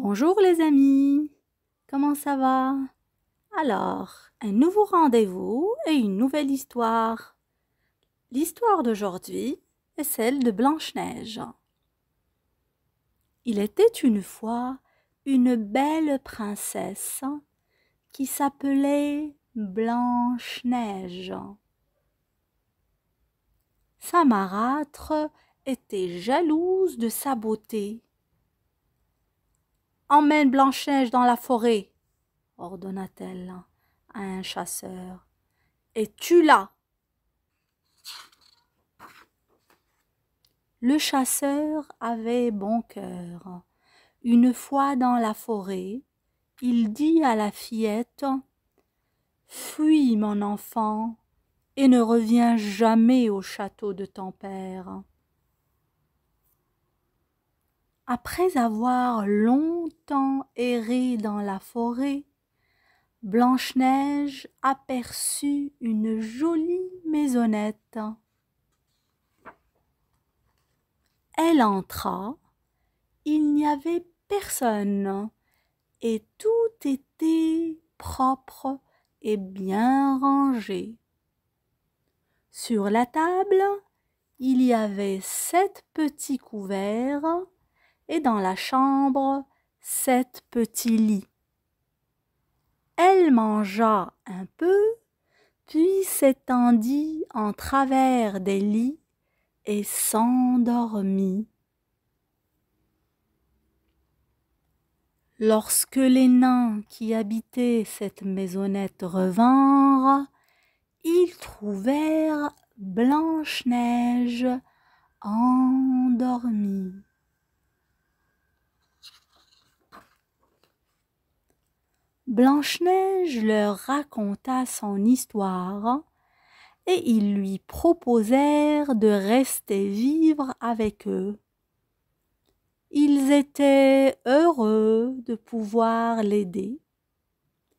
Bonjour les amis, comment ça va? Alors, un nouveau rendez-vous et une nouvelle histoire. L'histoire d'aujourd'hui est celle de Blanche-Neige. Il était une fois une belle princesse qui s'appelait Blanche-Neige. Sa marâtre était jalouse de sa beauté. « Emmène Blanche-Neige dans la forêt !» ordonna-t-elle à un chasseur, « et tue-la !» Le chasseur avait bon cœur. Une fois dans la forêt, il dit à la fillette, « Fuis, mon enfant, et ne reviens jamais au château de ton père. » Après avoir longtemps erré dans la forêt, Blanche-Neige aperçut une jolie maisonnette. Elle entra, il n'y avait personne et tout était propre et bien rangé. Sur la table, il y avait 7 petits couverts et dans la chambre 7 petits lits. Elle mangea un peu, puis s'étendit en travers des lits et s'endormit. Lorsque les nains qui habitaient cette maisonnette revinrent, ils trouvèrent Blanche-Neige endormie. Blanche-Neige leur raconta son histoire et ils lui proposèrent de rester vivre avec eux. Ils étaient heureux de pouvoir l'aider.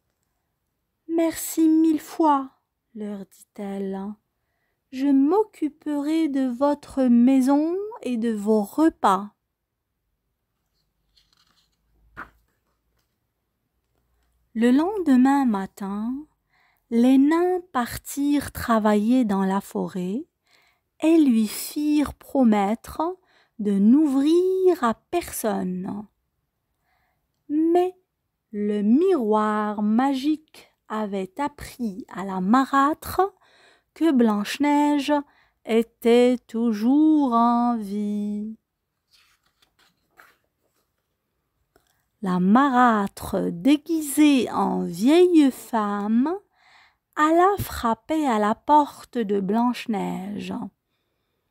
« Merci 1000 fois, leur dit-elle. Je m'occuperai de votre maison et de vos repas. » Le lendemain matin, les nains partirent travailler dans la forêt et lui firent promettre de n'ouvrir à personne. Mais le miroir magique avait appris à la marâtre que Blanche-Neige était toujours en vie. La marâtre, déguisée en vieille femme, alla frapper à la porte de Blanche-Neige.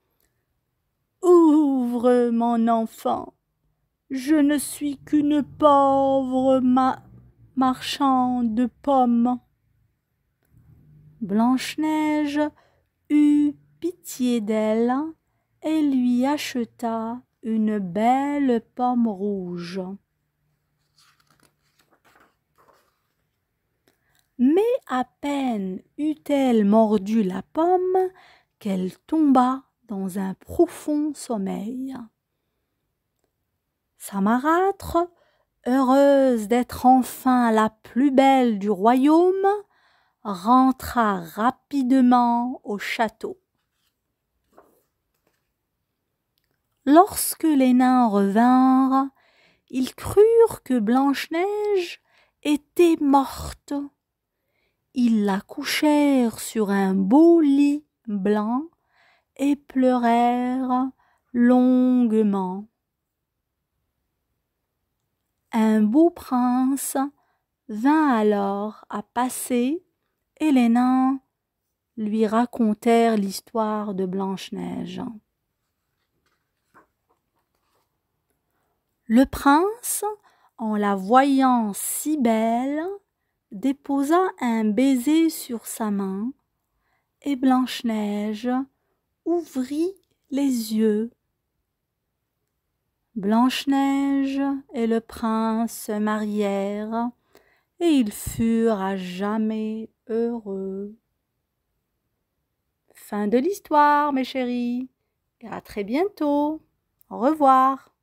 « Ouvre, mon enfant, je ne suis qu'une pauvre marchande de pommes. » Blanche-Neige eut pitié d'elle et lui acheta une belle pomme rouge. Mais à peine eut-elle mordu la pomme qu'elle tomba dans un profond sommeil. Sa marâtre, heureuse d'être enfin la plus belle du royaume, rentra rapidement au château. Lorsque les nains revinrent, ils crurent que Blanche-Neige était morte. Ils la couchèrent sur un beau lit blanc et pleurèrent longuement. Un beau prince vint alors à passer et les nains lui racontèrent l'histoire de Blanche-Neige. Le prince, en la voyant si belle, déposa un baiser sur sa main et Blanche-Neige ouvrit les yeux. Blanche-Neige et le prince se marièrent et ils furent à jamais heureux. Fin de l'histoire, mes chéris, et à très bientôt. Au revoir.